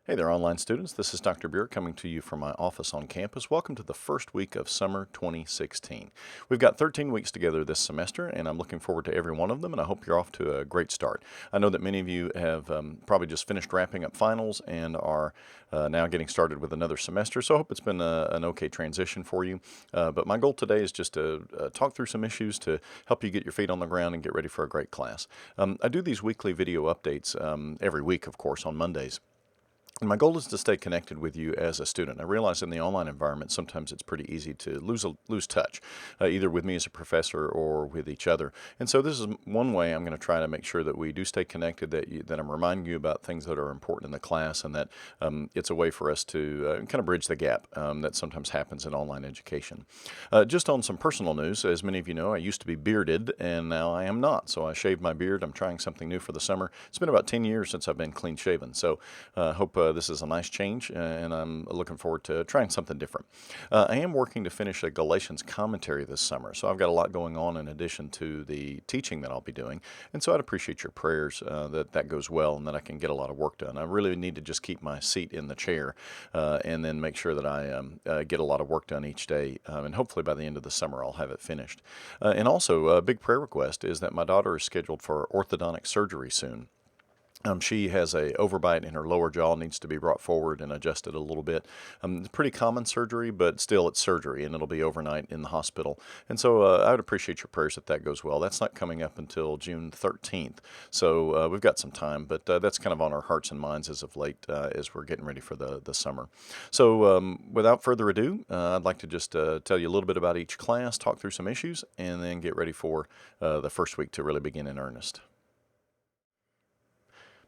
Hey there, online students. This is Dr. Buer coming to you from my office on campus. Welcome to the first week of summer 2016. We've got 13 weeks together this semester, and I'm looking forward to every one of them, and I hope you're off to a great start. I know that many of you have probably just finished wrapping up finals and are now getting started with another semester, so I hope it's been an okay transition for you. But my goal today is just to talk through some issues to help you get your feet on the ground and get ready for a great class. I do these weekly video updates every week, of course, on Mondays. And my goal is to stay connected with you as a student. I realize in the online environment sometimes it's pretty easy to lose touch, either with me as a professor or with each other. And so this is one way I'm going to try to make sure that we do stay connected, that I'm reminding you about things that are important in the class, and that it's a way for us to kind of bridge the gap that sometimes happens in online education. Just on some personal news, as many of you know, I used to be bearded and now I am not. So I shaved my beard. I'm trying something new for the summer. It's been about 10 years since I've been clean shaven. So I hope this is a nice change, and I'm looking forward to trying something different. I am working to finish a Galatians commentary this summer, so I've got a lot going on in addition to the teaching that I'll be doing, and so I'd appreciate your prayers that goes well and that I can get a lot of work done. I really need to just keep my seat in the chair and then make sure that I get a lot of work done each day, and hopefully by the end of the summer I'll have it finished. And also, a big prayer request is that my daughter is scheduled for orthodontic surgery soon. She has a overbite in her lower jaw, needs to be brought forward and adjusted a little bit. It's pretty common surgery, but still it's surgery, and it'll be overnight in the hospital. And so I would appreciate your prayers that goes well. That's not coming up until June 13th, so we've got some time, but that's kind of on our hearts and minds as of late as we're getting ready for the summer. So without further ado, I'd like to just tell you a little bit about each class, talk through some issues, and then get ready for the first week to really begin in earnest.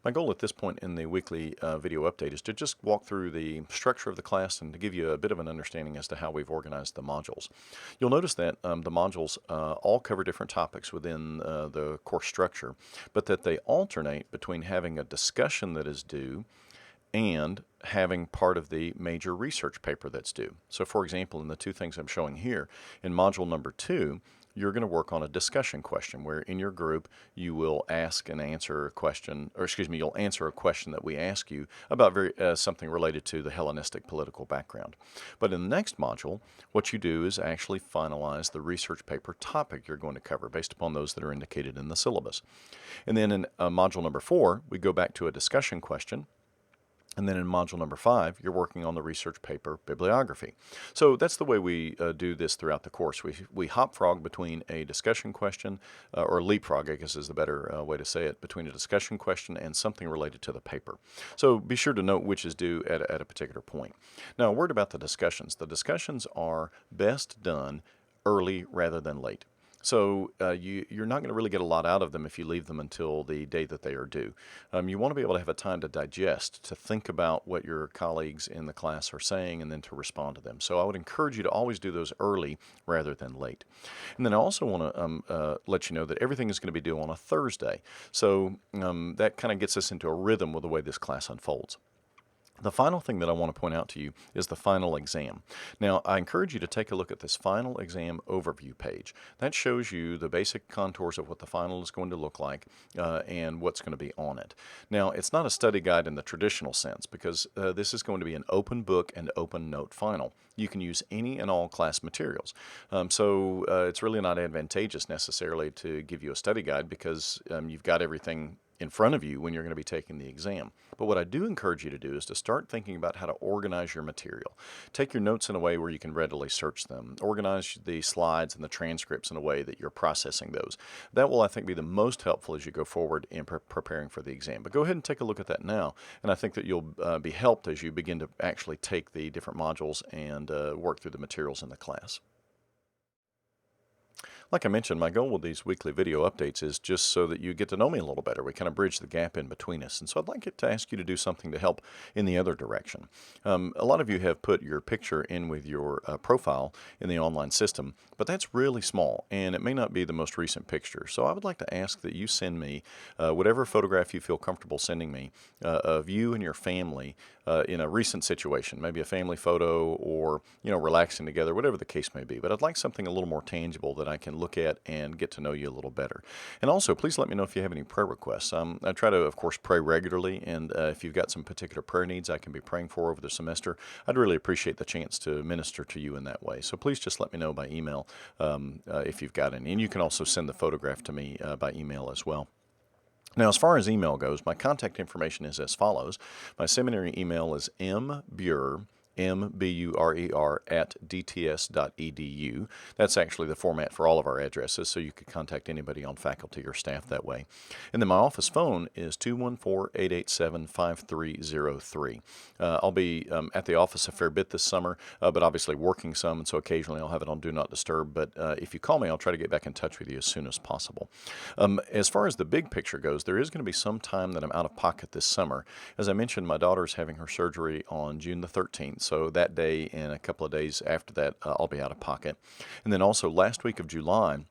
My goal at this point in the weekly video update is to just walk through the structure of the class and to give you a bit of an understanding as to how we've organized the modules. You'll notice that the modules all cover different topics within the course structure, but that they alternate between having a discussion that is due and having part of the major research paper that's due. So for example, in the two things I'm showing here, in module number 2, you're going to work on a discussion question where in your group you will ask and answer a question, or excuse me, you'll answer a question that we ask you about something related to the Hellenistic political background. But in the next module, what you do is actually finalize the research paper topic you're going to cover based upon those that are indicated in the syllabus. And then in module number 4, we go back to a discussion question. And then in module number 5, you're working on the research paper bibliography. So that's the way we do this throughout the course. We hopfrog between a discussion question, or leapfrog, I guess is the better way to say it, between a discussion question and something related to the paper. So be sure to note which is due at a particular point. Now, a word about the discussions. The discussions are best done early rather than late. So you're not going to really get a lot out of them if you leave them until the day that they are due. You want to be able to have a time to digest, to think about what your colleagues in the class are saying, and then to respond to them. So I would encourage you to always do those early rather than late. And then I also want to let you know that everything is going to be due on a Thursday. So that kind of gets us into a rhythm with the way this class unfolds. The final thing that I want to point out to you is the final exam. Now, I encourage you to take a look at this final exam overview page. That shows you the basic contours of what the final is going to look like and what's going to be on it. Now, it's not a study guide in the traditional sense because this is going to be an open book and open note final. You can use any and all class materials. So it's really not advantageous necessarily to give you a study guide because you've got everything in front of you when you're going to be taking the exam. But what I do encourage you to do is to start thinking about how to organize your material. Take your notes in a way where you can readily search them. Organize the slides and the transcripts in a way that you're processing those. That will, I think, be the most helpful as you go forward in preparing for the exam. But go ahead and take a look at that now, and I think that you'll be helped as you begin to actually take the different modules and work through the materials in the class. Like I mentioned, my goal with these weekly video updates is just so that you get to know me a little better. We kind of bridge the gap in between us. And so I'd like to ask you to do something to help in the other direction. A lot of you have put your picture in with your profile in the online system, but that's really small, and it may not be the most recent picture. So I would like to ask that you send me whatever photograph you feel comfortable sending me of you and your family in a recent situation, maybe a family photo or, relaxing together, whatever the case may be. But I'd like something a little more tangible that I can look at and get to know you a little better. And also, please let me know if you have any prayer requests. I try to, of course, pray regularly, and if you've got some particular prayer needs I can be praying for over the semester, I'd really appreciate the chance to minister to you in that way. So please just let me know by email if you've got any. And you can also send the photograph to me by email as well. Now, as far as email goes, my contact information is as follows. My seminary email is mburer, M-B-U-R-E-R, at dts.edu. That's actually the format for all of our addresses, so you could contact anybody on faculty or staff that way. And then my office phone is 214-887-5303. I'll be at the office a fair bit this summer, but obviously working some, and so occasionally I'll have it on Do Not Disturb. But if you call me, I'll try to get back in touch with you as soon as possible. As far as the big picture goes, there is going to be some time that I'm out of pocket this summer. As I mentioned, my daughter's having her surgery on June the 13th. So that day and a couple of days after that, I'll be out of pocket. And then also last week of July,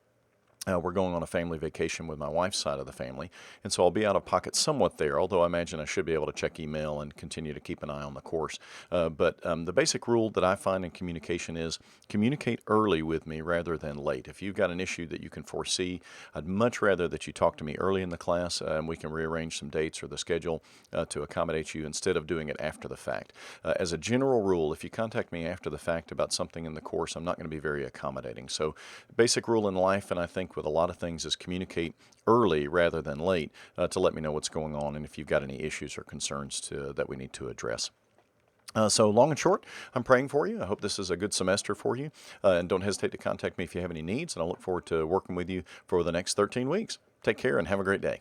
we're going on a family vacation with my wife's side of the family, and so I'll be out of pocket somewhat there, although I imagine I should be able to check email and continue to keep an eye on the course. But the basic rule that I find in communication is communicate early with me rather than late. If you've got an issue that you can foresee, I'd much rather that you talk to me early in the class, and we can rearrange some dates or the schedule to accommodate you instead of doing it after the fact. As a general rule, if you contact me after the fact about something in the course, I'm not going to be very accommodating. So basic rule in life, and I think with a lot of things, is communicate early rather than late to let me know what's going on and if you've got any issues or concerns that we need to address. So long and short, I'm praying for you. I hope this is a good semester for you. And don't hesitate to contact me if you have any needs, and I look forward to working with you for the next 13 weeks. Take care and have a great day.